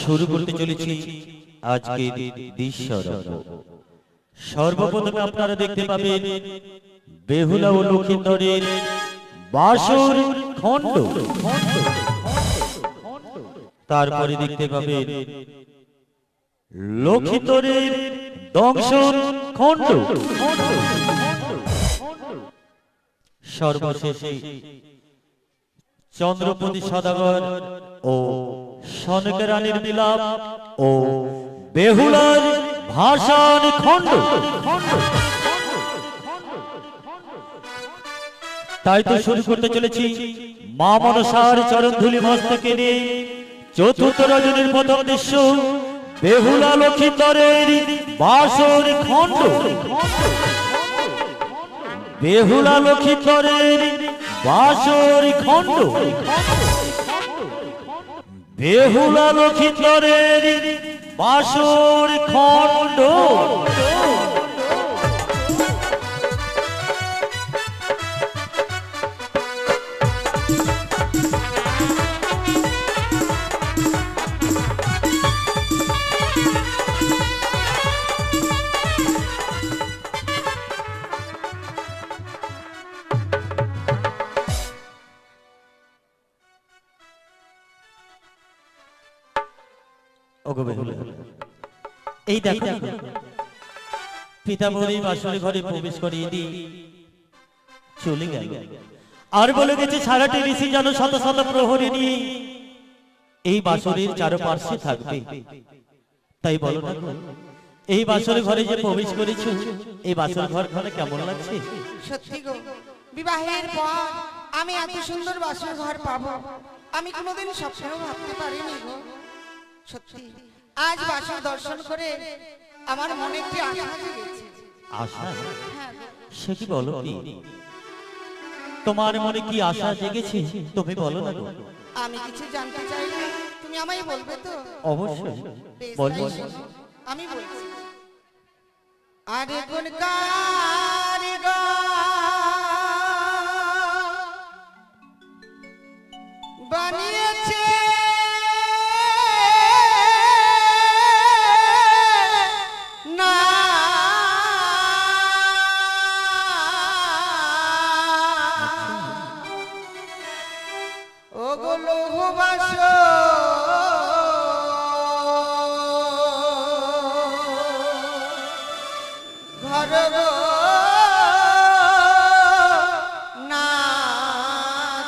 শুরু করতে চলেছি আজকের দৃশ্যরঙ্গ। সর্বপ্রথমে আপনারা দেখতে পাবেন বেহুলা ও লক্ষিন্দরের বাসর খণ্ড, তারপরে দেখতে পাবেন লক্ষিন্দরের দংশন খণ্ড, সর্বশেষে চন্দ্রপতি সদাগর ও সনকা রানীর বিলাপ ও বেহুলার ভাষণ খণ্ড। তাই তো শুরু করতে চলেছি মা মনসার চরণ ধুলি মস্তকে নিয়ে চতুর্থ রজনীর প্রথম দৃশ্য বেহুলা লক্ষিন্দরের বাসর খণ্ড। বেহুলা লক্ষিন্দরের বাসর খণ্ড, বেহুলা লক্ষিন্দরের বাসর খণ্ড। এই দেখো পিতামহী বাসর ঘরে প্রবেশ করিয়ে দিয়ে চলে গেল, আর বলে গেছে সারাটি ঋষি যেন শত শত প্রহরী নিয়ে এই বাসরের চারপাশে থাকবে। তাই বলো না, এই বাসর ঘরে যে প্রবেশ করেছো, এই বাসর ঘর ঘরে কেমন লাগছে? সত্যি গো, বিবাহের পর আমি এত সুন্দর বাসর ঘর পাবো আমি কোনোদিন স্বপ্নেও ভাবতে পারিনি গো। সত্যি আজ বাসর দর্শন করে আমার মনে একটি আশা জেগেছে। আশা? সে কি বলো কি? তোমার মনে কি আশা জেগেছে তুমি বলো না গো। আমি কিছু জানতে চাইলে তুমি আমায় বলবে তো? অবশ্যই বলবো। আমি বলছি, আরে গুণ কারিগর বানিয়েছে না ও গো লৌহ বাসর ঘর গো না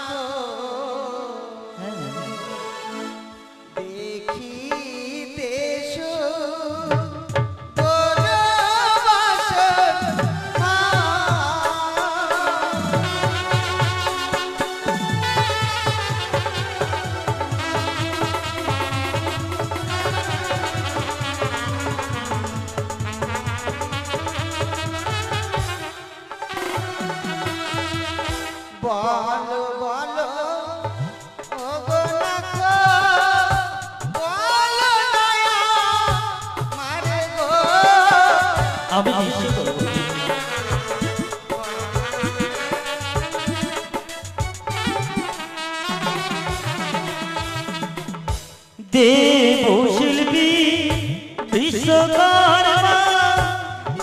তো দেখিতে সুন্দর বাসর বলো বলো ও গো নাথ, বলো দয়া মারে গো। আমি নিশ্চয় বলবো। দেব শিল্পী বিশ্বকর্মা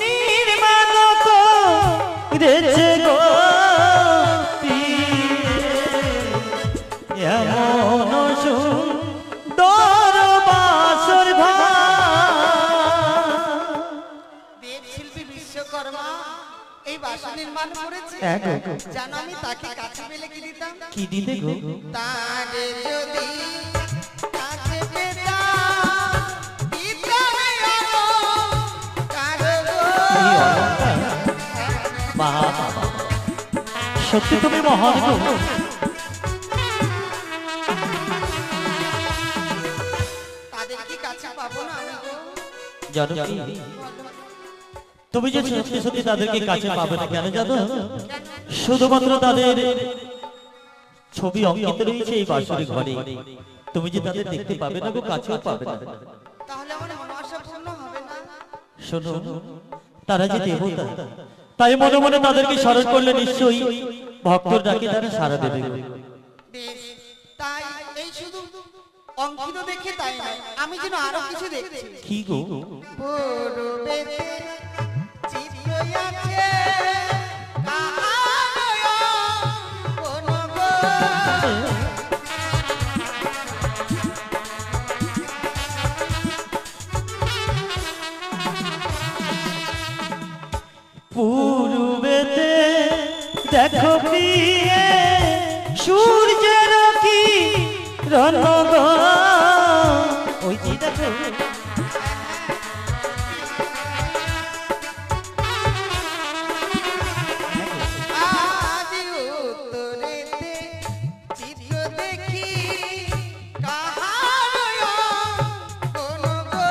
নির্মাণ করেছে গো এমন সুন্দর বাসর ঘর। দেব শিল্পী বিশ্বকর্মা এই বাসর নির্মাণ করেছে। জানো আমি তাকে কাছে পেলে কি দিতাম? কি দিতে গো? তারে যদি কাছে পেতাম দিতাম কারে গো। এই অলঙ্কার? বাবা, সত্যি তুমি মহান গো। তাদের কি কাছে পাবো না আমি গো? জানো কি, তুমি যে সত্যি সত্যি তাদেরকে কাছে পাবে না কেন জানো? শুধুমাত্র তাদের ছবি অঙ্কিত রয়েছে এই বাসরি ঘরে, তুমি যে তাদের দেখতে পাবে না গো, কাছেও পাবে না। তাহলে আমার মনোবাসা পূর্ণ হবে না? শোনো, তারা যে দেবতা, তাই মনে মনে তাদেরকে স্মরণ করলে নিশ্চয়ই ভক্তর ডাকে তারা সাড়া দেবে। বেশ, তাই এই শুধু অঙ্কিত দেখে তাই নয়, আমি যেন আরো কিছু দেখছি। কি গো? পূর্বেতে চিত্ত আছে আহারয় কোন গো। পূর্বেতে দেখো প্রিয়ে সূর্যের কি রণগ, ওই যে দেখো আজ উত্তরেতে চিত্ত দেখি কাহারয় কোন গো।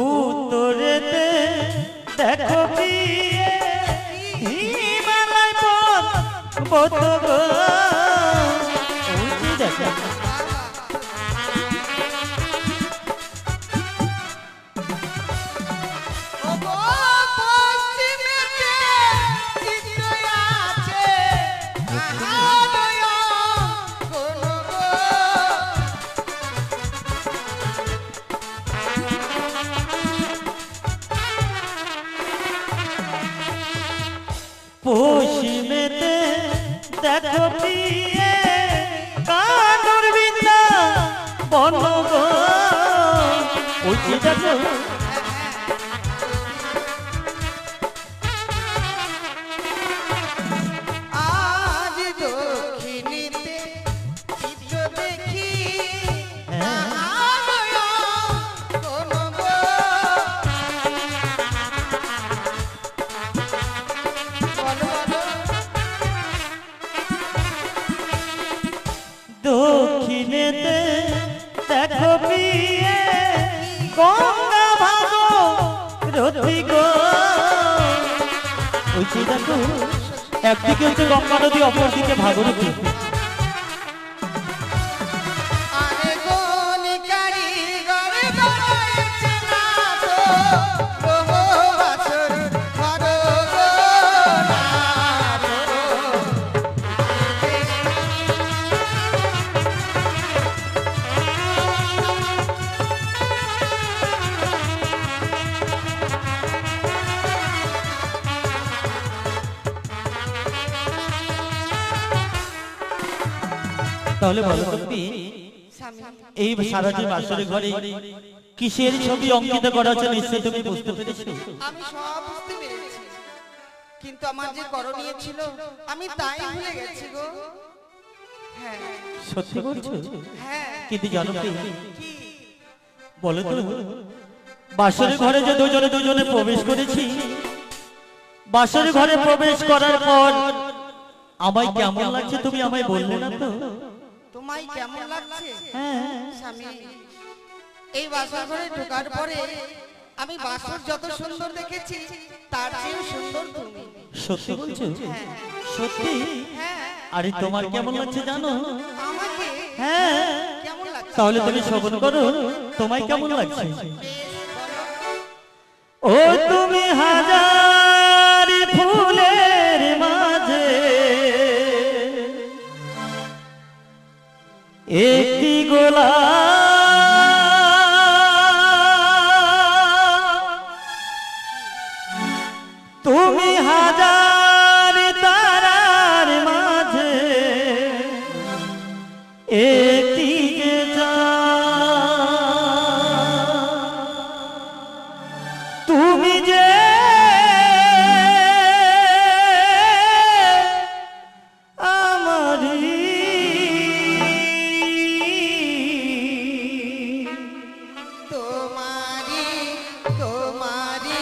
উত্তরেতে দেখো প্রিয়ে হিমালয় পর্বত গো, ওই যে দেখো ওগো পশ্চিমেতে চিত্ত আছে আহারয় কোন গো। পশ্চিমেতে দেখো প্রিয়ে কানর বিন্দা বন গো, ওই যে দেখো আজ দক্ষিণীতে চিত্ত দেখি আহারয় কোন গো। বলো বলো। দক্ষিণেতে দেখো প্রিয়ে গঙ্গা ভাগো রথি গো, ওই যে দেখো একদিকে হচ্ছে গঙ্গা নদী, অপরদিকে ভাগীরথী। আরে গণিকারি গড়ে বানাইছে না তো গ্রহ বাছর ঘর গো না তো। তাহলে বলো তুমি স্বামী, এই সারাটি বাসরের ঘরে কিসের ছবি অঙ্কিত করা হচ্ছে নিশ্চয়ই তুমি বুঝতে পেরেছো? আমি সব বুঝতে পেরেছি, কিন্তু আমার যে করণীয় ছিল আমি তাই ভুলে গেছি গো। হ্যাঁ সত্যি বলছো? হ্যাঁ। কিন্তু জানো কি, কি? বলো তো বাসরের ঘরে যে দুজনে দুজনে প্রবেশ করেছি, বাসরের ঘরে প্রবেশ করার পর আমায় কেমন লাগছে তুমি আমায় বললে না তো? তোমায় কেমন লাগছে? হ্যাঁ স্বামী, এই বাসর ঘরে ঢোকার পরে আমি বাসর যত সুন্দর দেখেছি তার চেয়েও সুন্দর তুমি। সত্যি বলছো? হ্যাঁ সত্যি? হ্যাঁ। আরে তোমার কেমন লাগছে জানো? আমাকে হ্যাঁ কেমন লাগছে? তাহলে তুমি শ্রবণ করো তোমায় কেমন লাগছে। বেশ, বলো। ও তুমি হাজার ফুলের মাঝে একটি গোলাপ, তুমি হাজার তারার মাঝে একটি যে চাঁদ, তুমি যে আমারি তোমারি তোমারি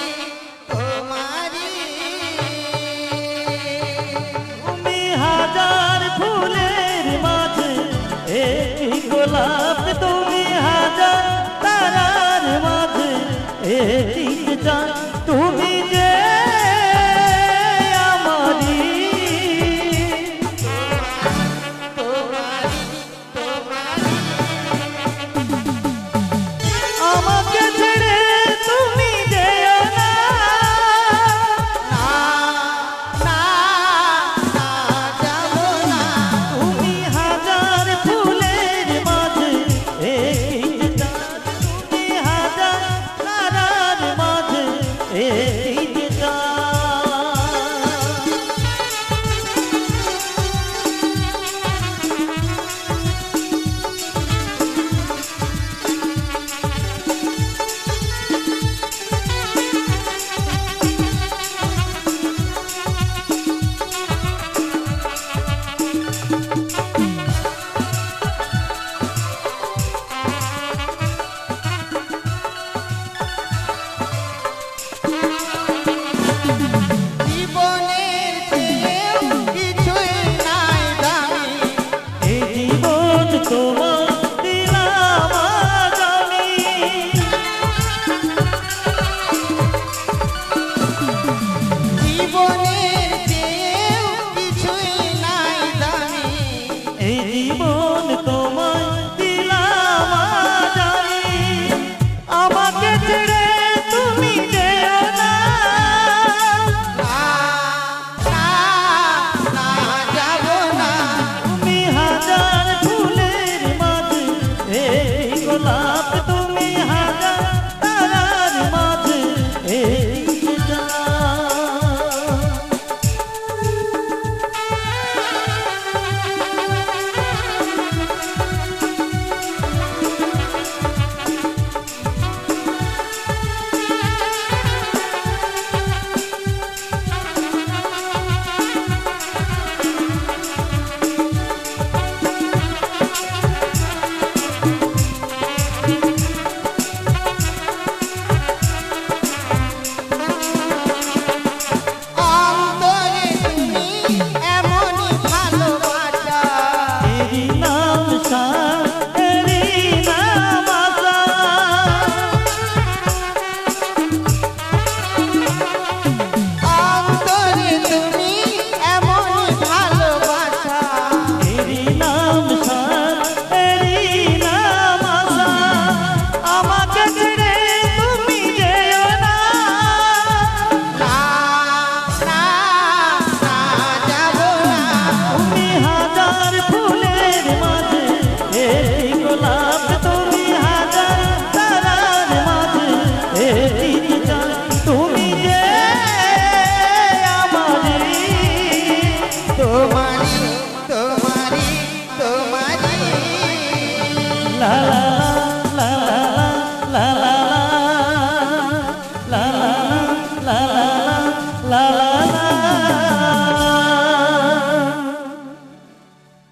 তোমারি তুমি হাজার ফুলের মাঝে একটি গোলাপ, তুমি হাজার তারার মাঝে একটি চাঁদ, তুমি যে আমারি তোমারি তোমারি আমাকে ছেড়ে তুমি যেও না,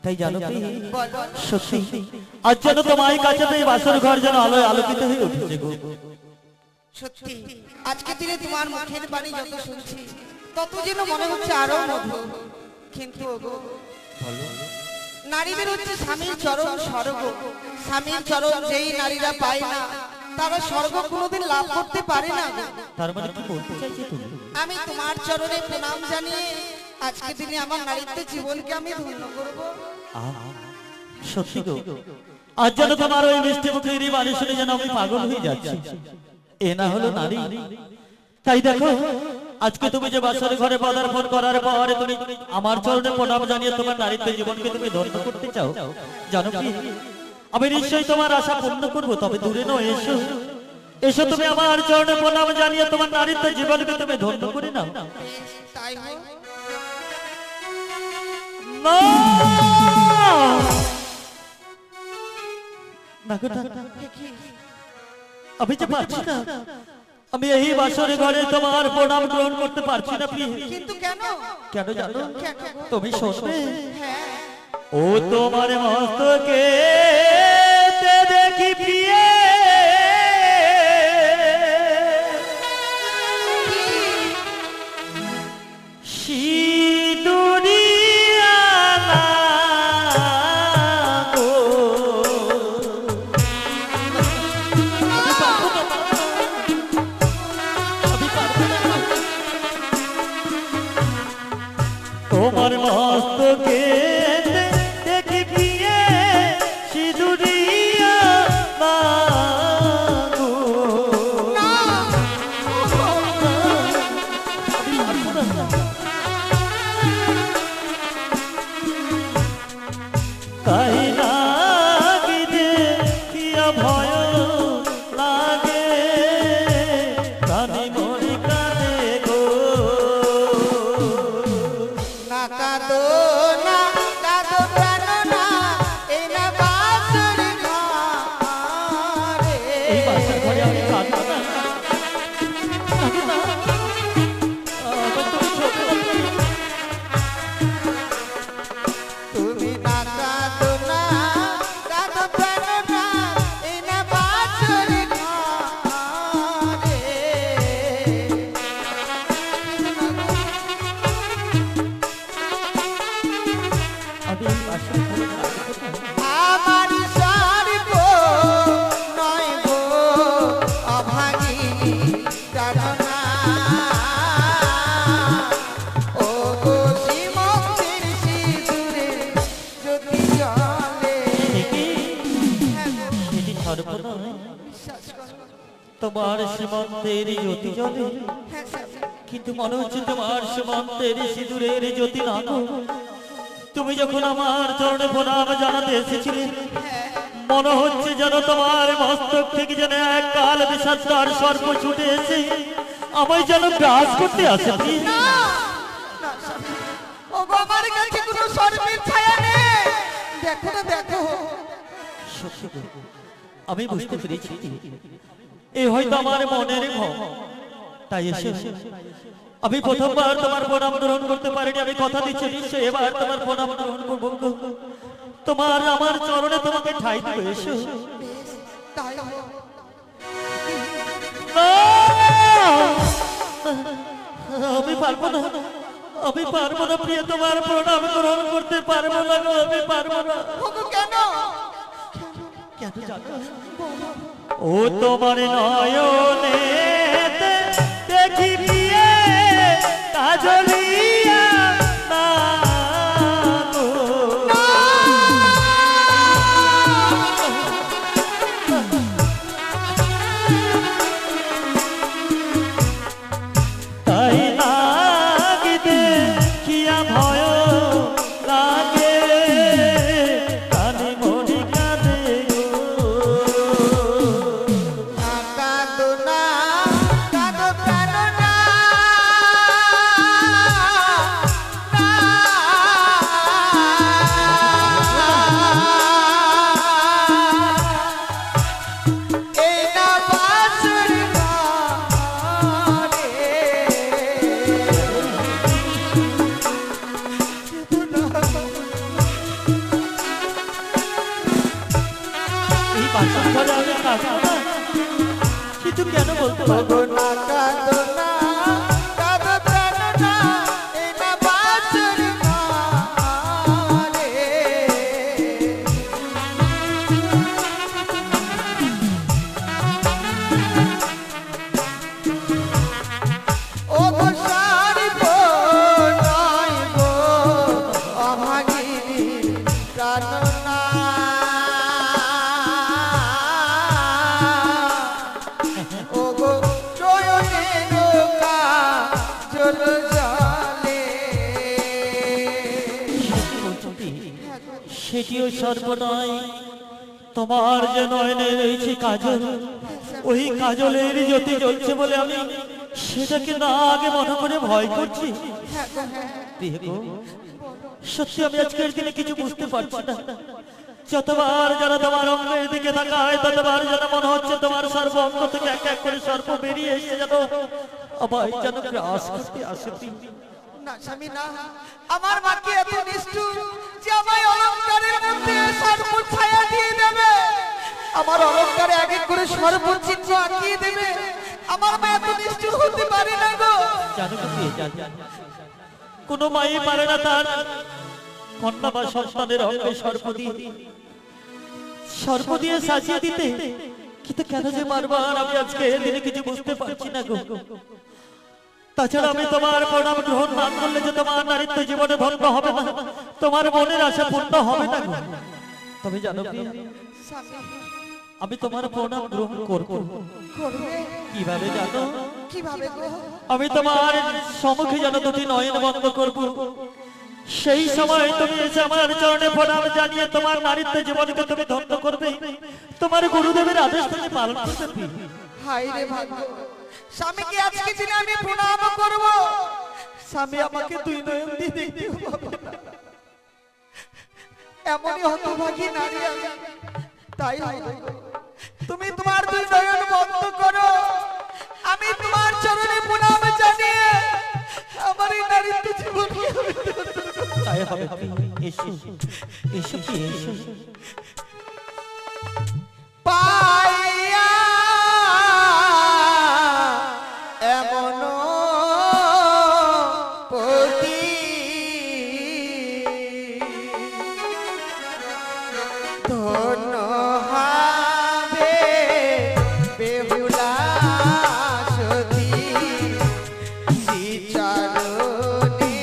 তাই জানো কি বলো সত্যি আজ যেন তোমার কাছে এই বাসর ঘর যেন আলোয় আলোকিত হয়ে উঠেছে গো। সত্যি আজকে দিনে তোমার মুখের বাণী যত শুনছি তত যেন মনে হচ্ছে আরো মধুর। কিন্তু ওগো, নারীদের হচ্ছে স্বামীর চরণ স্বর্গ। স্বামীর চরণ যেই নারীরা পায় না তারা স্বর্গ কোনোদিন লাভ করতে পারে না গো। তার মানে কি বলতে চাইছো তুমি? আমি তোমার চরণে প্রণাম জানিয়ে আজকে দিনে আমার নারীত্বের জীবনকে আমি ধন্য করব। সত্যি গো, আজ যেন তোমার ওই মিষ্টি মুখের বাণী শুনে যেন আমি পাগল হয়ে যাচ্ছি। এ না হলো নারী? তাই দেখো আজকে তুমি যে বাসর ঘরে পদার্পণ করার পরে তুমি আমার চরণে প্রণাম জানিয়ে তোমার নারীত্বের জীবনকে তুমি ধন্য করতে চাও, জানো কি আমি নিশ্চয়ই তোমার আশা পূর্ণ করবো। তবে দূরে নয়, এসো এসো তুমি আমার চরণে প্রণাম জানিয়ে তোমার নারীত্বের জীবনকে তুমি ধন্য করে নাও। তাই হোক। না না গো, না, না। আমি যে পারছি না, আমি এই বাসরে ঘরে তোমার প্রণাম গ্রহণ করতে পারছি না প্রিয়। কিন্তু কেন? কেন জানো? কেন? তুমি শুনবে? হ্যাঁ। ও তোমার মস্তকে দেখি প্রিয় সিঁদুরিয়ানা গো। তোমার মস্তকে দেখি প্রিয়ে সিঁদুরিয়া গো। তাই লাগি দেখিয়া ভয় লাগে প্রাণী মরি কাঁদে গো। না কাঁদো না, কাঁদো প্রাণ না, এই না বাসর ঘরে। এই বাসার ঘরে আমি কাঁদবো না। কাঁদো না। আমার তুমি ছোট বাচ্চা। তুমি না কাঁদো না, কাঁদো প্রাণ না, এই না বাসর ঘরে। আমি এই বাসার ঘরে কাঁদবো না। আমার সর্ব নয় গো অভাগিনী প্রাণনা। ও গো শ্রীমুক্তির সিঁদুরে জ্যোতি জ্বলে। দেখি হ্যাঁ গো, সেটি সর্বদা বিশ্বাস করো। তোমার সীমান্তের জ্যোতি জ্বলে, হ্যাঁ স্বামী। কিন্তু মনে হচ্ছে তোমার সীমান্তের সিঁদুরের জ্যোতি না গো। তুমি যখন আমার চরণে প্রণাম জানাতে এসেছিলে মনে হচ্ছে যেন তোমার মস্তক থেকে যেন এক কাল বিষাদার সর্প ছুটে এসে আমায় যেন গ্রাস করতে আসে। না, না স্বামী। ও গো, আমার কাছে কোনো সর্পের ছায়া নেই। দেখো না, দেখো। সত্যি গো, আমি বুঝতে পেরেছি এই হয়তো আমার মনের ভয়। তাই এসে আমি প্রথমবার তোমার প্রণাম গ্রহণ করতে পারিনি। আমি কথা দিচ্ছি নিশ্চয় এবার তোমার প্রণাম গ্রহণ করবো গো। তোমার আমার চরণে তোমাকে ঠাই দেবো। এসো। তাই হোক। না! আমি পারবো না, আমি পারবো না প্রিয়, তোমার প্রণাম গ্রহণ করতে পারবো না গো, আমি পারবো না। ও গো, কেন? কেন জানো? ও তোমার নয়নে দেখি প্রিয়ে কাজলিয়া না গো। তাই লাগি দেখিয়া ভয় লাগে প্রাণী মরি কাঁদে গো। না কাঁদো না, কাঁদো প্রাণ না, না এই না বাসর ঘরে। ও গো সারি নয় গো অভাগিনী প্রাণনা। ও গো চয়নে নৌকা জল জলে। সেটিও সর্বনয়, তোমার যে নয়নে রয়েছে কাজল, ওই কাজলের জ্যোতি জ্বলছে বলে আমি সেটাকে না আগে মনে করে ভয় করছি। প্রিয় গো, সত্যি আমি আজকের দিনে কিছু বুঝতে পারছি না। যতবার যেন তোমার অঙ্গের দিকে তাকায় ততবার যেন মনে হচ্ছে তোমার সর্ব অঙ্গ থেকে এক এক করে সর্প বেরিয়ে এসে যেন আবার যেন গ্রাস করতে আসে। না স্বামী না, আমার মাকে এত নিষ্ঠুর যে আমায় অলংকারের মধ্যে সর্ব ছায়া দিয়ে দেবে, আমার অলংকারে এক এক করে সর্ব চিহ্ন আঁকিয়ে দেবে। আমার মা এত নিষ্ঠুর হতে পারে না গো। জানো কি কোনো মাই পারে না তার কন্যা বা সন্তানের অঙ্গে সর্প দিয়ে সাজিয়ে দিতে, কিন্তু কেন যে বারবার আমি আজকে দিনে কিছু বুঝতে পারছি না গো। তাছাড়া আমি তোমার প্রণাম গ্রহণ না করলে যে তোমার নারীত্ব জীবনে ধন্য হবে না, তোমার মনের আশা পূর্ণ হবে না গো। তবে জানো কি, আমি তোমার প্রণাম গ্রহণ করবো। কিভাবে জানো? কিভাবে গো? আমি তোমার সম্মুখে যেন দুটি নয়ন বন্ধ করব, সেই সময় তুমি এসে আমার চরণে প্রণাম জানিয়ে তোমার নারীত্ব জীবনকে তুমি ধন্য করবে, তোমার গুরুদেবের আদেশ তুমি পালন করবে। হায় রে ভাগ্য, স্বামীকে আজকে দিনে আমি প্রণাম করব, স্বামী আমাকে দুই নয়ন দিয়ে দেখতে পাবে না। এমনই হতভাগী নারী আমি। তাই হবে গো, তুমি তোমার দুই নয়ন বন্ধ করো, আমি তোমার চরণে প্রণাম জানিয়ে আমার এই নারীত্ব জীবনকে আমি ধন্য করব। তাই হবে। এসো এসো এসো। পাইয়া এমন পতি ধন্য হবে বেহুলা সতী, শ্রীচরণে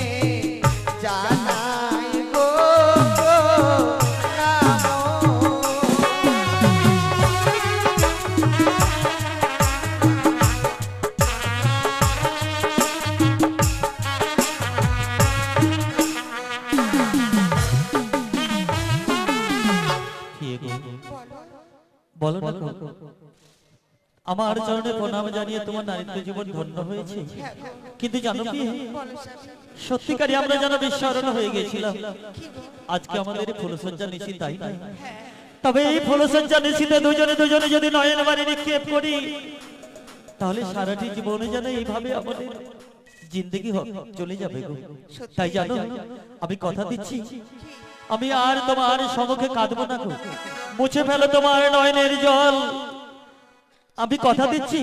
জানাই গো নাম। বলো না গো, আমার চরণে প্রণাম জানিয়ে তোমার নারীত্ব জীবন ধন্য হয়েছে, কিন্তু জানো কি, সত্যিকারই আমরা যেন বিস্মরণ হয়ে গেছিলাম। আজকে আমাদের ফুলসজ্জা নিশি, তাই না? তবে এই ফুলসজ্জা নিশিতে দুজনে দুজনে যদি নয়ন বাড়ি নিক্ষেপ করি, তাহলে সারাটি জীবনে যেন এইভাবে আমাদের জিন্দগি চলে যাবে গো। তাই জানো, আমি কথা দিচ্ছি, আমি আর তোমার সম্মুখে কাঁদবো না গো। মুছে ফেলো তোমার নয়নের জল। আমি কথা দিচ্ছি,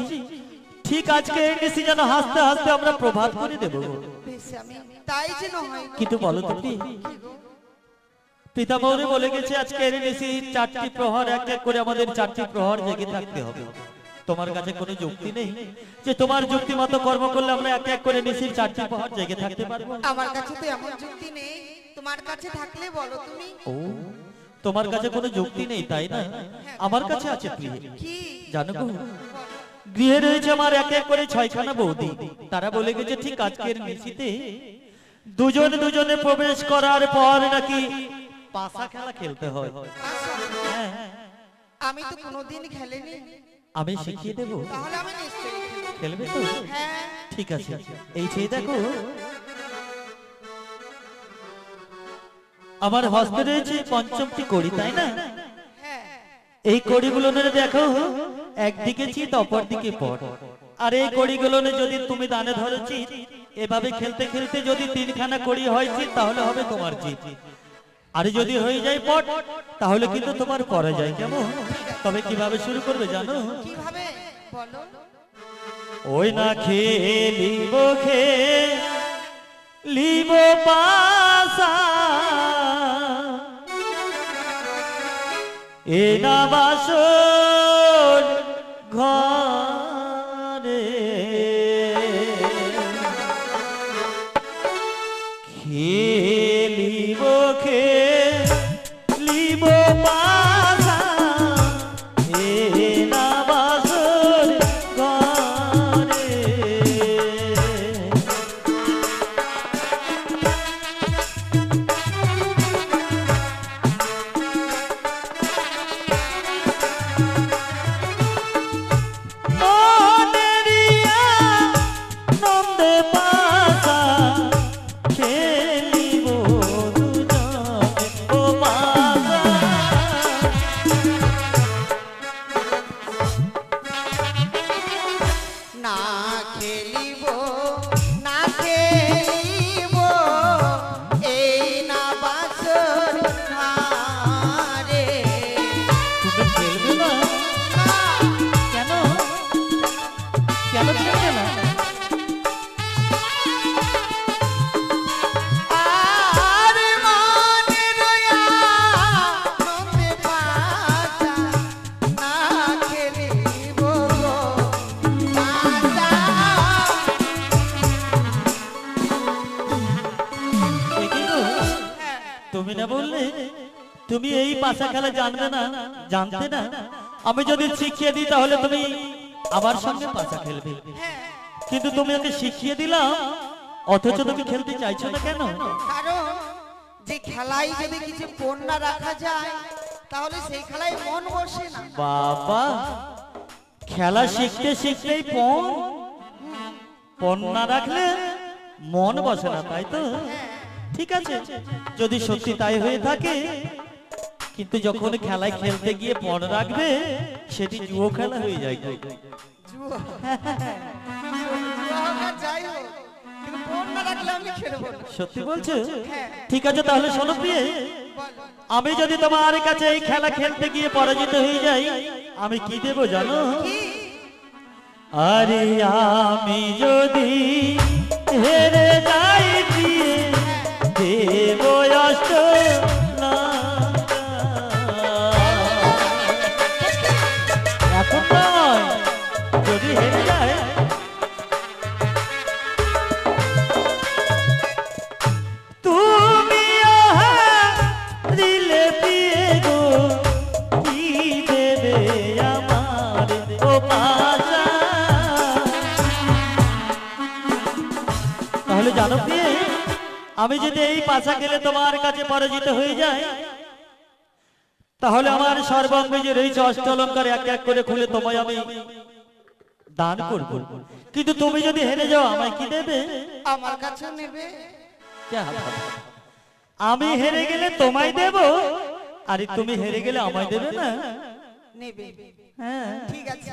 ঠিক আজকে নিশি যেন হাসতে হাসতে আমরা প্রভাত করে দেবো। তাই যেন হয়। কিন্তু বলো তুমি, পিতামহরে বলে গেছে আজকে নিশি 4টি প্রহর এক এক করে আমাদের 4টি প্রহর জেগে থাকতে হবে। তোমার কাছে কোনো যুক্তি নেই যে তোমার যুক্তি মতো কর্ম করলে আমরা এক এক করে নিশির 4টি প্রহর জেগে থাকতে পারবো? আমার কাছে তো এমন যুক্তি নেই, তোমার কাছে থাকলে বলো তুমি। ও, তোমার কাছে কোনো যুক্তি নেই তাই না? আমার কাছে আছে প্রিয়। কি জানো গো, গৃহে রয়েছে আমার এক এক করে 6খানা বৌদি। তারা বলে গেছে ঠিক আজকের নিশিতে দুজনে দুজনে প্রবেশ করার পর নাকি পাশা খেলা খেলতে হয়। হ্যাঁ, আমি তো কোনোদিন খেলিনি। আমি শিখিয়ে দেবো, তাহলে আমি নিশ্চয়ই খেলবে তো? হ্যাঁ ঠিক আছে। এই যে দেখো, আমার হস্তে রয়েছে 5টি কড়ি, তাই না? হ্যাঁ এই কড়িগুলো দেখো, একদিকে চিত অপর দিকে পট। আর এই কড়িগুলো যদি তুমি দানে ধরো চিত, এভাবে খেলতে খেলতে যদি 3খানা কড়ি হয় চিত, তাহলে হবে তোমার জিত। আর যদি হয়ে যায় পট, তাহলে কিন্তু তোমার পরাজয়। কেমন? তবে কিভাবে শুরু করবে জানো? কিভাবে বলো? ওই না খেলিব এ না বাসর ঘরে খেলিব খেলিব বাসা এ না বাসর ঘরে না খেলিব না খেলিব এই না বাসর ঘরে। তুমি খেলবে না? কেন কেন খেলবে না? আর মনে রয়া নন্দে বাসা না খেলিব বাসা। এ কি গো? তুমি না বললে তুমি এই পাশা খেলা জানবে না, জানতে না? আমি যদি শিখিয়ে দিই তাহলে তুমি আমার সঙ্গে পাশা খেলবে, কিন্তু তুমি ওকে শিখিয়ে দিলাম অথচ তুমি খেলতে চাইছো না কেন? কারণ যে খেলায় যদি কিছু পণ না রাখা যায় তাহলে সেই খেলায় মন বসে না। বাবা, খেলা শিখতে শিখতেই পণ না রাখলে মন বসে না, তাই তো? ঠিক আছে, যদি সত্যি তাই হয়ে থাকে, কিন্তু যখন খেলায় খেলতে গিয়ে পণ রাখবে সেটি জুয়ো খেলা হয়ে যায়। জুয়া জুয়া হোক আর যাই হোক, কিন্তু পণ না রাখলে আমি খেলবো না। সত্যি বলছো? হ্যাঁ। ঠিক আছে, তাহলে শোনো প্রিয়ে, বলো। আমি যদি তোমার কাছে এই খেলা খেলতে গিয়ে পরাজিত হয়ে যাই, আমি কি দেব জানো? কি? আরে আমি যদি হেরে যাই দিয়ে দেব অষ্ট এখন নয়, যদি হেরে যায় তুমি দিলে পিয়ে গো কি দেবে আমার ও পাশা। তাহলে জানো প্রিয়ে, আমি যদি এই পাশা খেলে তোমার কাছে পরাজিত হয়ে যায়, তাহলে আমার সর্বাঙ্গে যে রয়েছে অষ্টলঙ্কার এক এক করে খুলে তোমায় আমি দান করব, কিন্তু তুমি যদি হেরে যাও আমায় কি দেবে? আমার কাছে নেবে? যা বাবা, আমি হেরে গেলে তোমায় দেব, আর তুমি হেরে গেলে আমায় দেবে না? নেবে। হ্যাঁ, ঠিক আছে,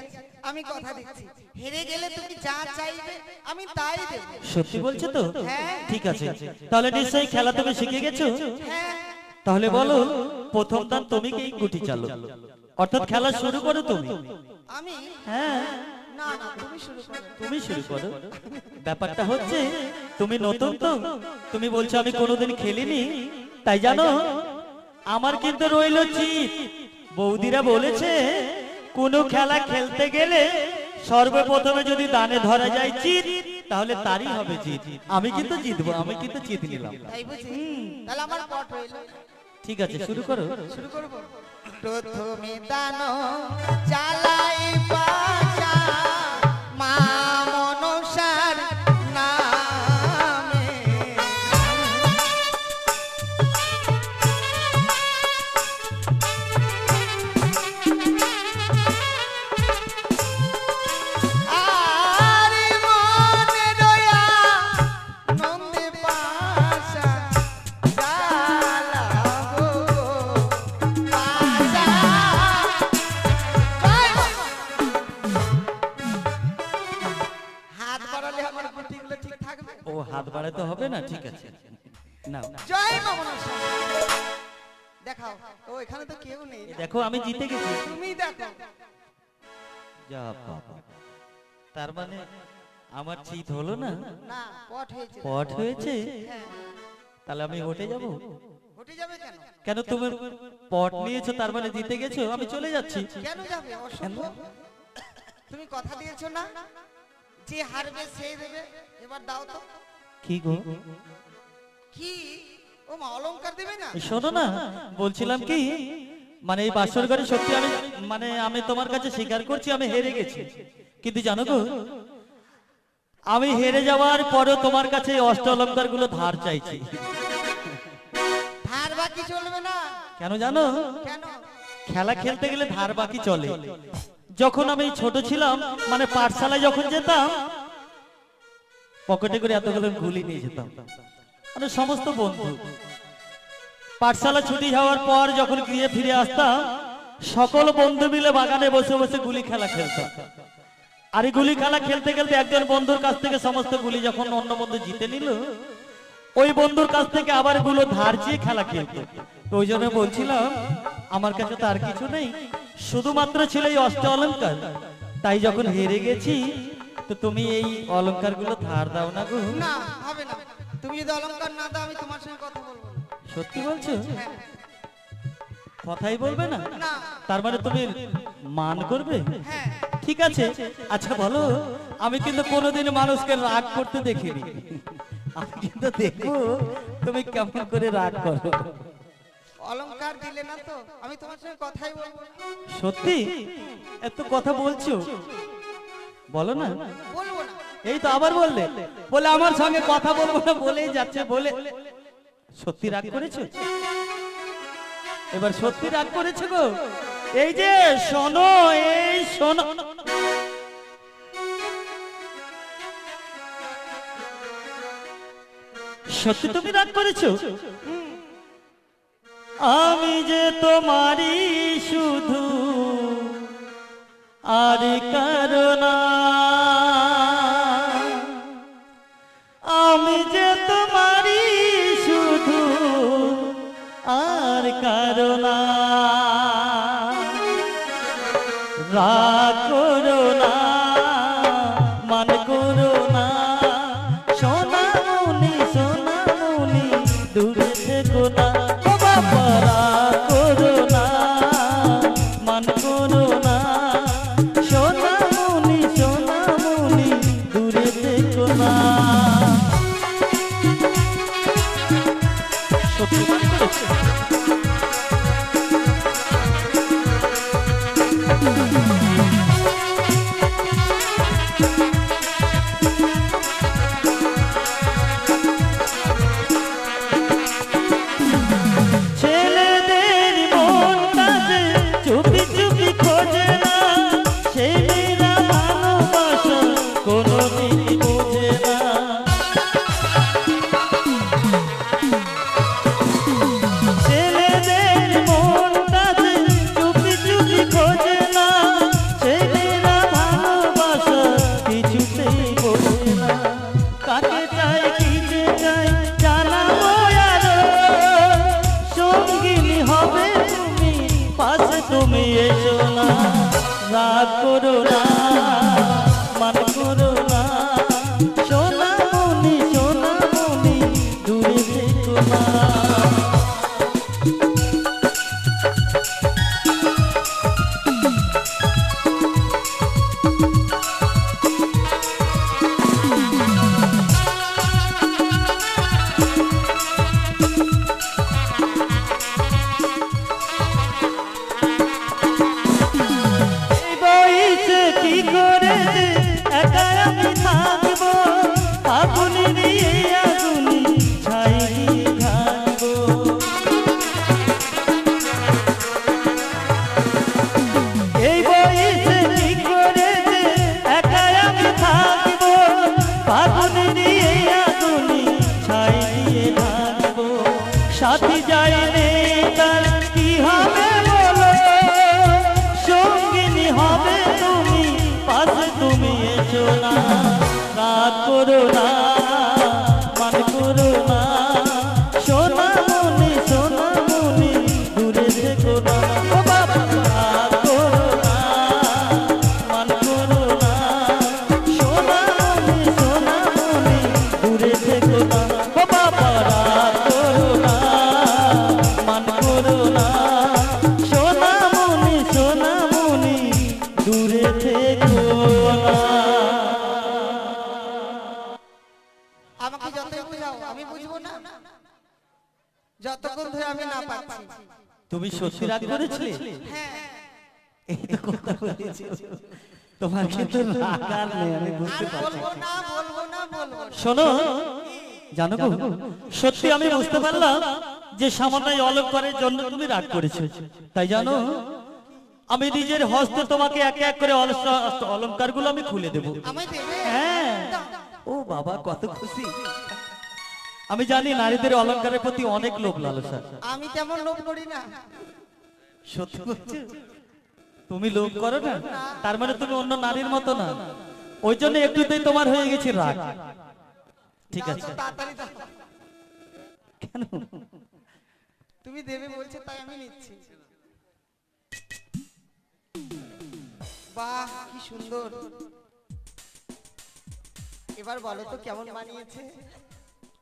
আমি কথা দিচ্ছি, হেরে গেলে তুমি যা চাইবে আমি তাই দেব। সত্যি বলছো তো? হ্যাঁ। ঠিক আছে, তাহলে নিশ্চয়ই খেলা তুমি শিখে গেছো। হ্যাঁ। তাহলে বলো, প্রথম দান তুমি কি গুটি চালো, অর্থাৎ খেলা শুরু করো তুমি। আমি? হ্যাঁ, না না, তুমি শুরু করো। তুমি শুরু করো। ব্যাপারটা হচ্ছে তুমি নতুন তো, তুমি বলছো আমি কোনোদিন খেলিনি, তাই জানো আমার কিন্তু রইল চিত। বৌদিরা বলেছে কোনো খেলা খেলতে গেলে সর্বপ্রথমে যদি দানে ধরা যায় চিত, তাহলে তারই হবে জিত। আমি কিন্তু জিতবো, আমি কিন্তু জিত নিলাম। তাই বুঝি? তাহলে আমার পট হইল। ঠিক আছে, শুরু করো। শুরু করব। প্রথমে দানো চালাই পাশা মা মনসার নামে। আর মনে রয়া নন্দে পাশা চালাবো পাশা। হাত বাড়ালে আমার গুটিগুলো ঠিক থাকবে। ও, হাত বাড়াতে হবে না? ঠিক আছে, নাও। জয় মা মনসা। দেখাও। ও, এখানে তো কেউ নেই। দেখো আমি জিতে গেছি। তুমি দেখো। যা বাবা, তার মানে আমার চিত হলো না? না, পট হয়েছে। পট হয়েছে? হ্যাঁ। তাহলে আমি হটে যাব? ঘটে যাবে কেন? কেন তুমি পট নিয়েছো, তার মানে জিতে গেছো? আমি চলে যাচ্ছি। কেন যাবে? অসম্ভব। তুমি কথা দিয়েছো না, যে হারবে সে দেবে। এবার দাও তো। কি গো? কি? ও মা, অলংকার দেবে না? শোনো না, বলছিলাম কি, মানে এই বাসর ঘরে সত্যি আমি তোমার কাছে স্বীকার করছি আমি হেরে গেছি, কিন্তু জানো গো, আমি হেরে যাওয়ার পরও তোমার কাছে এই অষ্ট অলংকার গুলো ধার চাইছি। ধার বাকি চলবে না। কেন জানো? কেন? খেলা খেলতে গেলে ধার বাকি চলে। যখন আমি ছোট ছিলাম, মানে পাঠশালায় যখন যেতাম, পকেটে করে এতগুলো গুলি নিয়ে যেতাম, মানে সমস্ত বন্ধু। পাঠশালা ছুটি হওয়ার পর যখন গিয়ে ফিরে আসতাম, সকল বন্ধু মিলে বাগানে বসে বসে গুলি খেলা খেলতাম। আর এই গুলি খেলা খেলতে খেলতে একজন বন্ধুর কাছ থেকে সমস্ত গুলি যখন অন্য বন্ধু জিতে নিল, ওই বন্ধুর কাছ থেকে আবার গুলো ধার চেয়ে খেলা খেলতো। তো ওই জন্য বলছিলাম, আমার কাছে তো আর কিছু নেই, শুধুমাত্র ছিল এই অষ্ট অলংকার। তাই যখন হেরে গেছি, তো তুমি এই অলংকার গুলো ধার দাও না গো। না, হবে না। তুমি যদি অলংকার না দাও, আমি তোমার সঙ্গে কথা বলবো না। সত্যি বলছো? হ্যাঁ। কথাই বলবে না? না। তার মানে তুমি মান করবে? হ্যাঁ। ঠিক আছে। আচ্ছা বলো, আমি কিন্তু কোনোদিন মানুষকে রাগ করতে দেখিনি, আমি কিন্তু দেখবো তুমি কেমন করে রাগ করো। অলংকার দিলে না তো আমি তোমার সঙ্গে কথাই বলবো না। সত্যি? এত কথা বলছো, বলো না। বলবো না। এই তো আবার বললে, বলে আমার সঙ্গে কথা বলবো না বলেই যাচ্ছে। বলে সত্যি রাগ করেছো? এবার সত্যি রাগ করেছো গো? এই যে শোনো, এই শোনো, সত্যি তুমি রাগ করেছো? আমি যে তোমারই শুধু, আর কারণ আমি যে তোমারই শুধু, আর কারণ রাগ করো না, মান করো না, সোনামণি সোনামণি দূরে থেকো না। ও বাবা, রাগ করো না, মান করো না, সোনামণি সোনামণি দূরে থেকো না। সত্যি মান করেছে? ছেলেদের মনটা যে চুপি চুপি খোঁজে না, সে মেয়েরা ভালোবাসা কোনোদিন বোঝে না। ছেলেদের মনটা যে চুপি চুপি খোঁজে না, সে মেয়েরা ভালোবাসা কিছুতেই বোঝে না। কাকে চাই কি যে চাই জানাবো আরো, সঙ্গিনী হবে তুমি, পাশে তুমি এসো না। রাগ করো না, মান করো না, সোনামণি সোনামণি দূরে থেকো না। এই বয়সে কি করে একা আমি থাকবো, আগুনে দিয়ে আগুনে ছাই দিয়ে থাকবো। এই বয়সে কি করে একা আমি থাকবো, আগুনে দিয়ে আগুনে ছাই দিয়ে থাকবো। সাথী যায় রে তার কি হবে বলো, সঙ্গিনী হবে তুমি, পাশে তুমি এসো না। রাগ করো না, মান করো না, সোনামণি সোনামণি দূরে থেকো না। ও বাবা, রাগ করো না, মান করো না, সোনামণি সোনামণি দূরে থেকো না। ও বাবা, রাগ করো না, মান করো বুঝবো না যতক্ষণ ধরে আমি না পাচ্ছি? তুমি সত্যি রাগ করেছিলে? হ্যাঁ। এই তো কথা বলেছি, তোমার কিন্তু রাগ আর নেই, আমি বুঝতে আর পারছি। বলবো না, বলবো না, বলবো না। শোনো, জানো গো, সত্যি আমি বুঝতে পারলাম যে সামান্য এই অলংকারের জন্য তুমি রাগ করেছো। তাই জানো, আমি নিজের হস্তে তোমাকে এক এক করে অলংকারগুলো আমি খুলে দেবো। আমায় দেবে? হ্যাঁ। ও বাবা, কত খুশি। আমি জানি নারীদের অলংকারের প্রতি অনেক লোভ লালসা। আমি তেমন লোভ করি না। সত্যি বলছো? তুমি লোভ করো না, তার মানে তুমি অন্য নারীর মতো না। ওই জন্য একটুতেই তোমার হয়ে গেছে রাগ। ঠিক দাও আছে। তো, তাড়াতাড়ি দাও। কেন? তুমি দেবে বলছো তাই আমি নিচ্ছি। বাহ, কি সুন্দর। এবার বলো তো কেমন বানিয়েছে?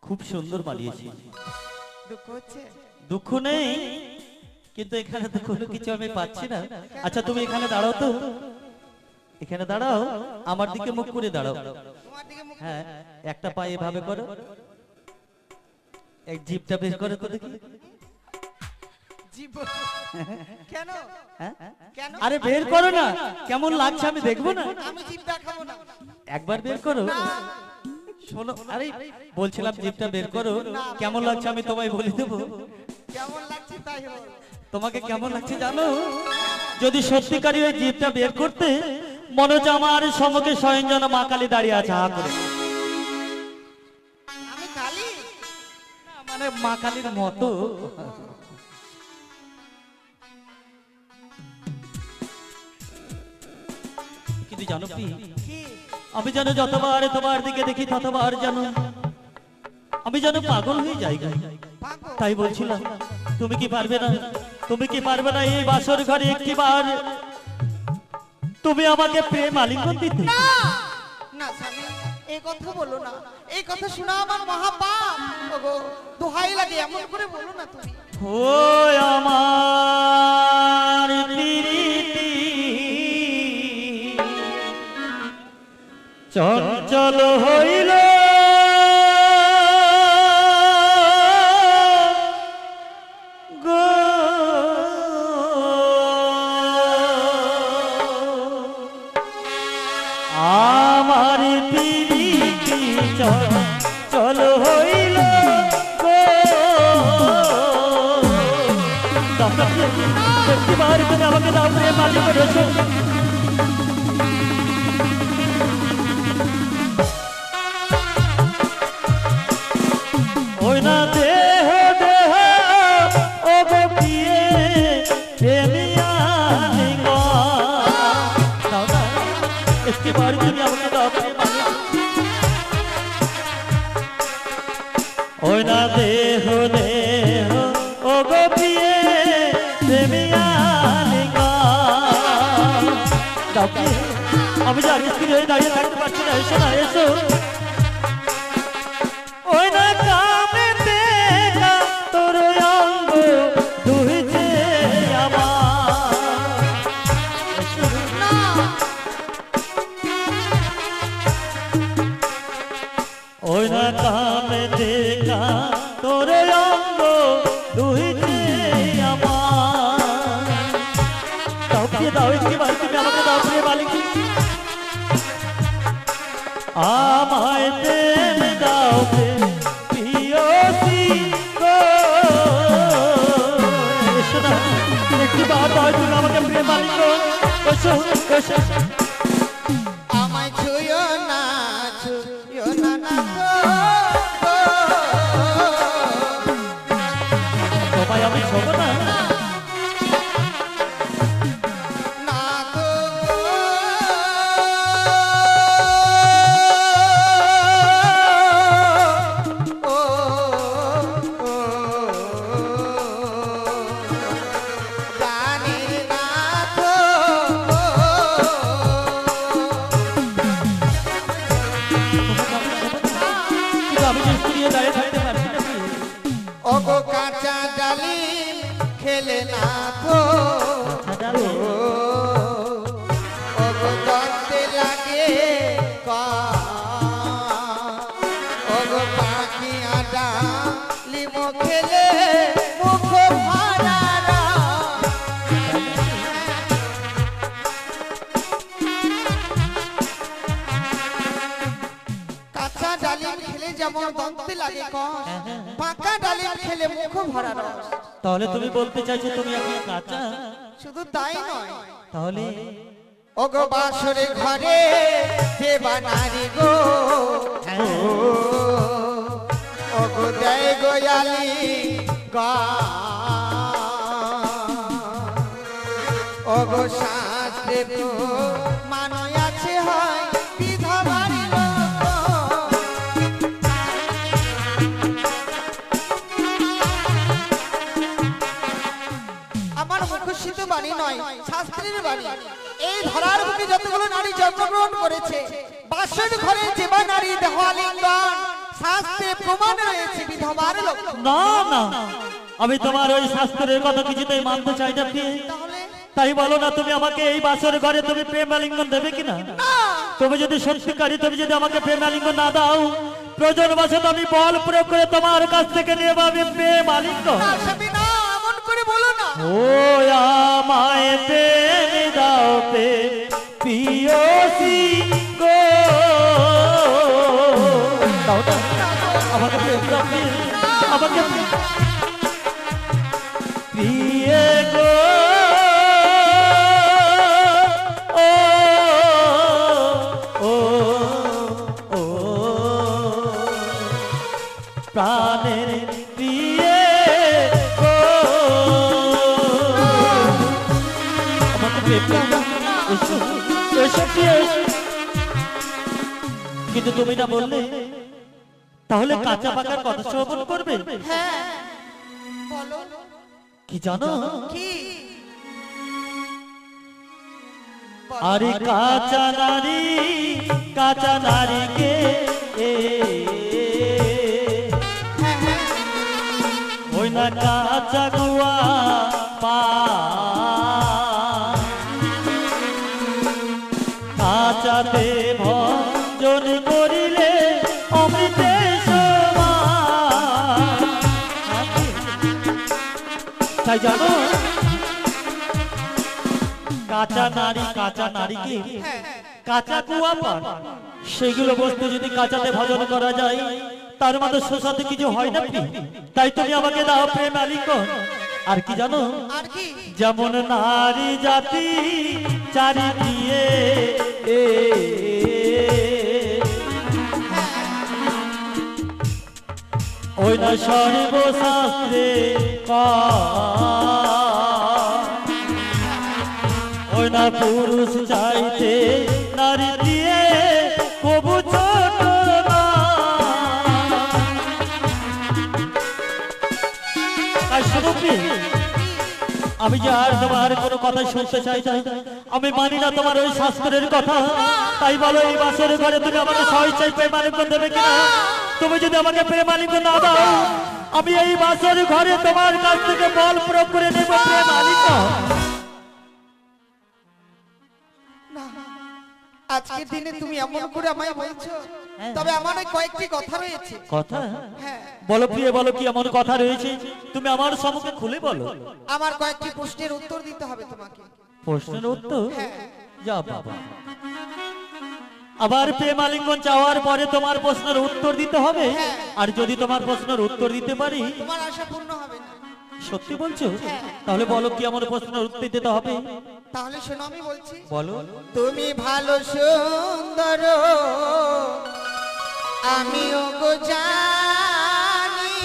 খুব সুন্দর বানিয়েছি। দুঃখ হচ্ছে? দুঃখ নেই, কিন্তু এখানে তো কোনো কিছু আমি পাচ্ছি না। আচ্ছা তুমি এখানে দাঁড়াও তো, এখানে দাঁড়াও, আমার দিকে মুখ করে দাঁড়াও। তোমার দিকে মুখ। হ্যাঁ, একটা পায়ে এভাবে করো, এক জিভটা বের করে তো দেখি। জীব কেন? হ্যাঁ? কেন? আরে বের করো না, কেমন লাগছে আমি দেখবো না? আমি জিভ দেখাবো না। একবার বের করো। শোনো, আরে বলছিলাম জিভটা বের করো, কেমন লাগছে আমি তোমায় বলে দেবো। কেমন লাগছে তাই বল। তোমাকে কেমন লাগছে জানো? যদি সত্যিকারই ওই জিভটা বের করতে, মনে হচ্ছে আমার সম্মুখে স্বয়ং যেন মা কালী দাঁড়িয়ে আছে হা করে। আমি কালী? না, মানে মা কালীর মতো। কিন্তু জানো কি, কি? আমি যেন যতবার তোমার দিকে দেখি ততবার যেন আমি যেন পাগল হয়ে যাই। পাগল? তাই বলছিলাম, তুমি কি পারবে না, তুমি কি পারবে না এই বাসর ঘরে একটিবার তুমি আমাকে প্রেম আলিঙ্গন দিতে? না না স্বামী, এই কথা বলো না। এই কথা শোনা আমার মহাপাপ। ওগো, দোহাই লাগে, এমন করে বলো না তুমি। ও আমার প্রীতি চঞ্চল হইল গো, আমার প্রীতি চঞ্চল হইল গো। একটিবার তুমি আমাকে দাও প্রেম আলিঙ্গন রসো। ওই না দেহ দেহ ও গো প্রিয়ে প্রেমিয়া দাও না, একটিবার তুমি আমাকে দাও প্রেম আলিঙ্গন। ওই না দেহ দেহ ও গো প্রিয়ে প্রেমিয়া দাও প্রিয়ে, আমি জানি স্থির হয়ে দাঁড়িয়ে থাকতে পারছি না, এসো না এসো। ওই না কামে দেখা তোর অঙ্গ দুইছে আমার। ওই না কামে দেখা তোর অঙ্গ দুইছে আমার। দাও প্রিয়ে দাও, একটিবার তুমি আমাকে দাও প্রিয় মালিক। আমায় প্রেম দাও প্রিয়সী গো, এসো না, একটিবার দাও তুমি আমাকে প্রিয় মালিক। এসো এসো। আমায় ছুঁয়ো না, ছুঁয়ো না না গো। তোমায় আমি ছোব না। না গো। ও, ও, জানি না গো। কিন্তু আমি যে স্থির হয়ে দাঁড়িয়ে থাকতে পারছি না প্রিয়ে। ওগো কাঁচা ডালিম খেলে না গো। ওগো দন্তে লাগে ওগো পাখি আডা প্রেম খেলে মুখ ভরা রস। কাঁচা ডালিম খেলে যেমন দন্তে লাগে কষ, পাকা ডালিম খেলে মুখ ভরা রস। তাহলে তুমি বলতে চাইছো তুমি এখন কাঁচা? শুধু তাই নয়, তাহলে ওগো বাসরে ঘরে দেবা নারী গো, ওগো দেয় গোয়ালি গা, ওগো শাস্ত্রে তো মানয় আছে হয় বিধবার লোক। আমার মুখস্থিত বাণী নয়, শাস্ত্রের বাণী। এই ধরার বুকে যতগুলো নারী জন্মগ্রহণ করেছে, বাসর ঘরে যেবা নারী দেহালিঙ্গন, শাস্ত্রে প্রমাণ রয়েছে বিধবার লক্ষণ। না না, আমি তোমার ওই শাস্ত্রের কথা কিছুতেই মানতে চাই না প্রিয়ে। তাহলে তাই বলো না তুমি আমাকে এই বাসর ঘরে তুমি প্রেম আলিঙ্গন দেবে কিনা? না, তুমি যদি সত্যিকারী তুমি যদি আমাকে প্রেম আলিঙ্গন না দাও, প্রয়োজন বশত আমি বল প্রয়োগ করে তোমার কাছ থেকে নেব আমি প্রেম আলিঙ্গন। না স্বামী না, এমন করে বলো না। ও আমায় প্রেম দাও প্রিয়সী গো, দাও না আমাকে প্রেম দাও প্রিয়ে, আমাকে প্রিয়ে গো, ও ও ও প্রাণের প্রিয়ে গো, আমাকে প্রেম দাও, এসো এসো প্রিয়ে এসো। কিন্তু তুমি না বললে তাহলে কাঁচা পাকার কথা শ্রবণ করবে? হ্যাঁ বলো কি জানো? কি? আরে কাঁচা নারীকে ওই না কাঁচা গুয়া পা, কাঁচাতে ভজন করিলে অমৃতে সমান। তাই জানো কাঁচা নারীকে কাঁচা কুয়া পান, সেগুলো বস্তু যদি কাঁচাতে ভজন করা যায় তার মধ্যে শোষাতে কিছু হয় না প্রিয়। তাই তুমি আমাকে দাও প্রেম আলিঙ্গন। আর কি জানো? আর কি? যেমন নারী জাতি চারি দিয়ে ওই না সর্বশাস্ত্রে ওই না পুরুষ চাইতে নারী দিয়ে কবু ছোট না। তাই শুনো প্রিয়, আমি যে আর তোমার কোনো কথা শুনতে চাই না, আমি মানি না তোমার ওই শাস্ত্রের কথা। তাই বলো এই বাসের ঘরে তুমি আমাকে স্বেচ্ছায় প্রেম আলিঙ্গন দেবে কিনা? তুমি যদি আমাকে প্রেম আলিঙ্গন না দাও, আমি এই বাসের ঘরে তোমার কাছ থেকে বল প্রয়োগ করে নেব প্রেম আলিঙ্গন। না, আজকের দিনে তুমি এমন করে আমায় বলছো, তবে আমার ওই কয়েকটি কথা রয়েছে। কথা? হ্যাঁ বলো প্রিয়, বলো কি এমন কথা রয়েছে তুমি আমার সম্মুখে খুলে বলো। আমার কয়েকটি প্রশ্নের উত্তর দিতে হবে তোমাকে। প্রশ্নের উত্তর? হ্যাঁ। যা বাবা, আবার প্রেম আলিঙ্গন চাওয়ার পরে তোমার প্রশ্নের উত্তর দিতে হবে? হ্যাঁ। আর যদি তোমার প্রশ্নের উত্তর দিতে পারি? তোমার আশা পূর্ণ হবে না। সত্যি বলছো? হ্যাঁ। তাহলে বলো কি আমার প্রশ্নের উত্তর দিতে হবে? তাহলে শোনো আমি বলছি। বলো। তুমি ভালো সুন্দর আমিও গো জানি,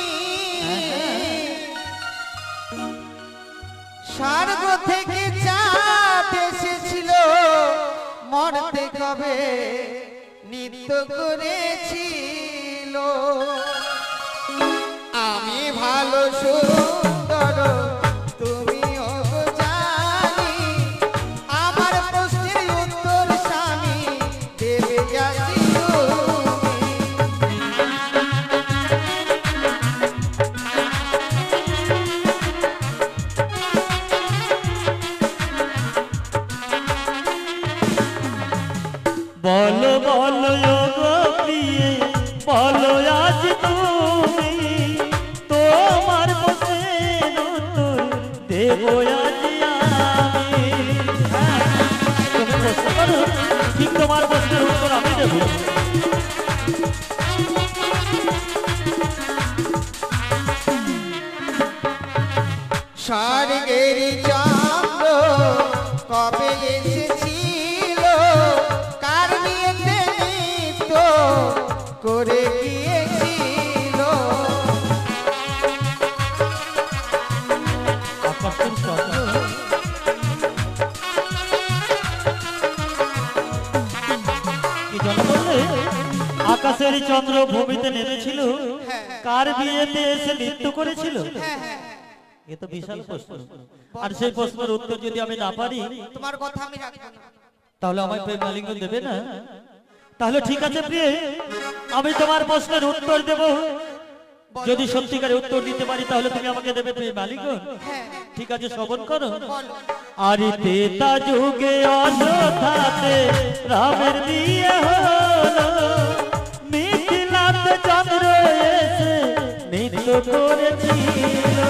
স্বর্গ থেকে চাঁদ এসেছিল মরতে কবে নৃত্য করেছিল। আমি ভালো সুন্দর তুমিও গো জানি, আমার প্রশ্নের উত্তর স্বামী দেবে যাচ্ছি বলো বলো গো প্রিয়ে, বলো আজ তুমি তোর স্বর্গের চন্দ্র কবে এসেছিল, কার বিয়েতে নৃত্য করে গিয়েছিল। আকাশের চন্দ্র কি জানো বললে? আকাশের চন্দ্র ভূমিতে নেমেছিল, কার বিয়েতে এসে নৃত্য করেছিল? হ্যাঁ হ্যাঁ, এ তো বিশাল প্রশ্ন। আর সেই প্রশ্নের উত্তর যদি আমি না পারি, তোমার কথা আমি রাখবো না। তাহলে আমায় প্রেম আলিঙ্গন দেবে না? তাহলে ঠিক আছে প্রিয়ে, আমি তোমার প্রশ্নের উত্তর দেব। যদি সত্যিকারের উত্তর দিতে পারি তাহলে তুমি আমাকে দেবে প্রেম আলিঙ্গন। হ্যাঁ, ঠিক আছে, শ্রবণ করো। বলো। আরে তেতা যুগে অযোধ্যাতে রামের বিয়ে হলো, মিথিলাতে চন্দ্র এসে নৃত্য করেছিল।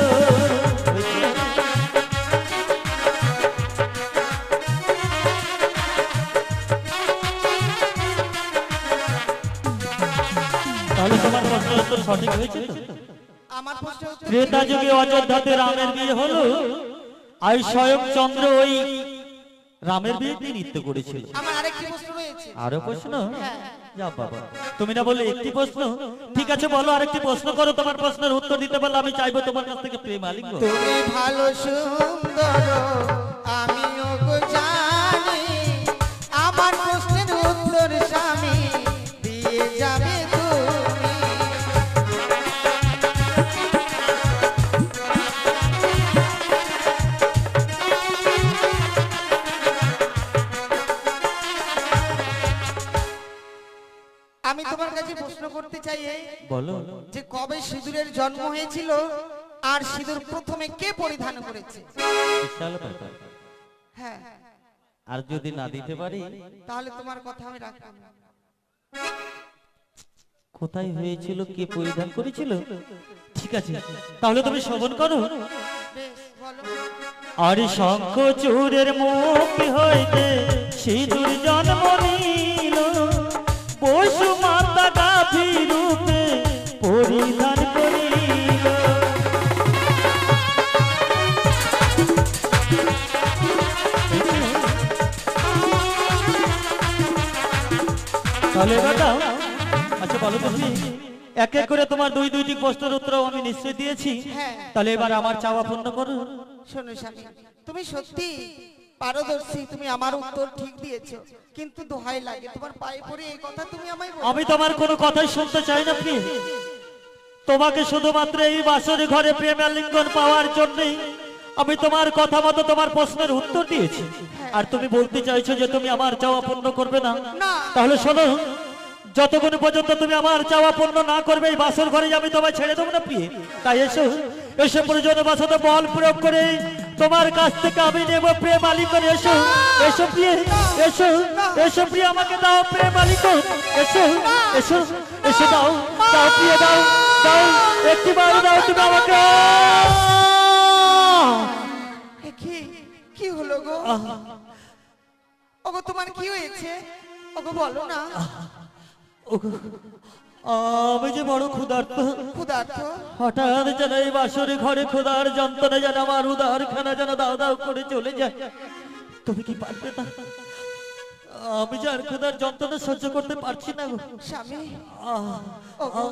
তাহলে তোমার প্রশ্নের উত্তর সঠিক হয়েছে তো? আমার প্রশ্নের উত্তর ত্রেতা যুগে অযোধ্যাতে রামের বিয়ে হলো, আর স্বয়ং চন্দ্র ওই রামের বিয়েতে নৃত্য করেছিল। আমার আরেকটি প্রশ্ন রয়েছে। আরো প্রশ্ন? যা বাবা, তুমি না বললে একটি প্রশ্ন? ঠিক আছে, বলো আরেকটি প্রশ্ন করো। তোমার প্রশ্নের উত্তর দিতে পারলে আমি চাইবো তোমার কাছ থেকে প্রেম আলিঙ্গন। তুমি ভালো সুন্দর আমিও গো জানি, আমার প্রশ্নের উত্তর স্বামী দিয়ে যাবে তুমি। আমি তোমার কাছে প্রশ্ন করতে চাই বলো। যে কবে সিঁদুরের জন্ম হয়েছিল, আর সিঁদুর প্রথমে কে পরিধান করেছে? বিশাল ব্যাপার। হ্যাঁ, আর যদি না দিতে পারি, তাহলে তোমার কথা আমি রাখবো না। কোথায় হয়েছিল, কে পরিধান করেছিল? ঠিক আছে, তাহলে তুমি শ্রবণ করো। বেশ, বলো। আর শঙ্খ চূড়ের মুখ হইতে সিঁদুর জন্ম নিল, পশু মাতা গাভী রূপে পরিধান করিল। তাহলে এবার দাও। আচ্ছা বলো তো তুমি, এক এক করে তোমার দুইটি প্রশ্নের উত্তর আমি নিশ্চয় দিয়েছি। হ্যাঁ। তাহলে এবার আমার চাওয়া পূর্ণ করো। শোনো স্বামী, তুমি সত্যি পারদর্শী, তুমি আমার উত্তর ঠিক দিয়েছো, কিন্তু দোহাই লাগে তোমার পায়ে পড়ে এই কথা তুমি আমায় বলো। আমি তোমার কোনো কথাই শুনতে চাই না প্রিয়। তোমাকে শুধুমাত্র এই বাসর ঘরে প্রেম আলিঙ্গন পাওয়ার জন্যই আমি তোমার কথা মতো তোমার প্রশ্নের উত্তর দিয়েছি। আর তুমি বলতে চাইছো যে তুমি আমার চাওয়া পূর্ণ করবে না? না। তাহলে শোনো, যতক্ষণ পর্যন্ত তুমি আমার চাওয়া পূর্ণ না করবে এই বাসর ঘরে আমি তোমায় ছেড়ে দেবো না প্রিয়। তাই এসো, এসে প্রয়োজনে বাসাতে বল প্রয়োগ করে তোমার কাছ থেকে আমি নেব প্রেম আলিঙ্গন। এসো, এসো প্রিয়, এসো, এসো প্রিয়, আমাকে দাও প্রেম আলিঙ্গন। এসো, এসো, এসো, দাও, দাও প্রিয়, দাও, দাও, একটি বার দাও তুমি আমাকে। এ কি হলো গো? ওগো তোমার কি হয়েছে? ওগো বলো না। ওগো, আমি যে বড় ক্ষুধার্ত। ক্ষুধার্ত? হঠাৎ যেন এই বাসরে ঘরে ক্ষুধার যন্ত্রণা যেন আমার উদার খানা যেন দাও দাও করে চলে যায়। তুমি কি পারবে না? আমি যে আর ক্ষুধার যন্ত্রণা সহ্য করতে পারছি না গো স্বামী। আহ, ওগো,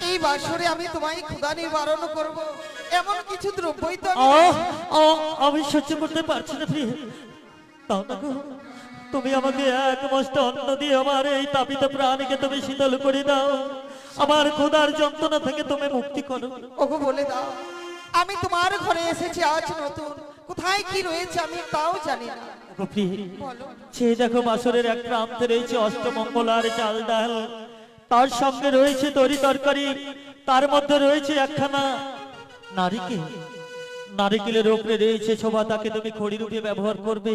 এই বাসরে আমি তোমায় ক্ষুধা নিবারণ করব, এমন কিছু দ্রব্যই তো আমি সহ্য করতে পারছি না প্রিয়। তাও না গো, তুমি আমাকে এক মস্ত অন্ন দিয়ে আমার এই তাপিত প্রাণীকে তুমি শীতল করে দাও, আমার ক্ষুধার যন্ত্রণা থেকে তুমি মুক্তি করো। ওগো বলে দাও, আমি তোমার ঘরে এসেছি আজ নতুন, কোথায় কি রয়েছে আমি তাও জানি না। ওগো প্রিয়, বলো। সে দেখো বাসরের এক প্রান্তে রয়েছে অষ্টমঙ্গলার চাল ডাল, তার সঙ্গে রয়েছে তরি তরকারি, তার মধ্যে রয়েছে একখানা নারিকেল, নারিকেলের উপরে রয়েছে শোভা, তাকে তুমি খড়ি রূপে ব্যবহার করবে।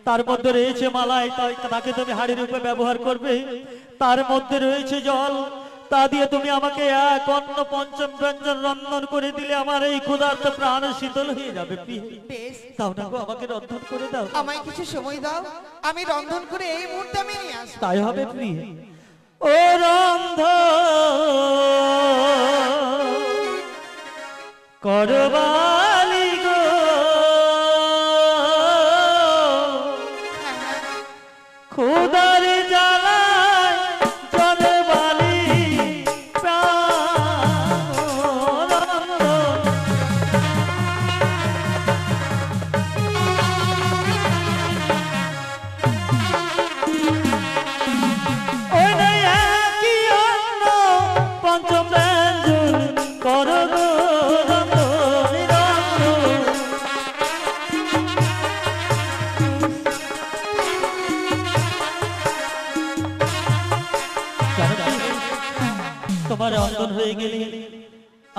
তার মধ্যে রয়েছে মালাই, তাকে তুমি হাড়ি রূপে ব্যবহার করবে। তার মধ্যে রয়েছে জল, তা দিয়ে তুমি আমাকে এক অন্ন পঞ্চম ব্যঞ্জন রন্ধন করে দিলে আমার এই ক্ষুধার্ত প্রাণ শীতল হয়ে যাবে। বেশ, তাও না গো, আমাকে রন্ধন করে দাও। আমায় কিছু সময় দাও, আমি রন্ধন করে এই মুহূর্তে আমি নিয়ে আসবো। তাই হবে প্রিয়। ও রন্ধ করবা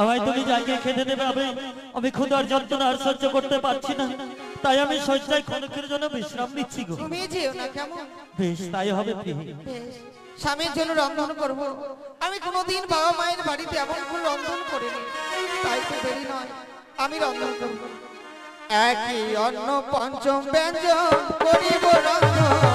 আমায় তুমি জায়গায় খেতে দেবে। আমি ক্ষুধার যন্ত্রণা আর সহ্য করতে পারছি না, তাই আমি শয্যায় ক্ষণিকের জন্য বিশ্রাম নিচ্ছি গো। তুমি যেও না কেমন? বেশ, তাই হবে প্রিয়। বেশ, স্বামীর জন্য রন্ধন করব। আমি কোনোদিন বাবা মায়ের বাড়িতে এমন করে রন্ধন করিনি, তাই তো দেরি নয়, আমি রন্ধন করব। একই অন্ন পঞ্চম ব্যঞ্জন করিব রন্ধন।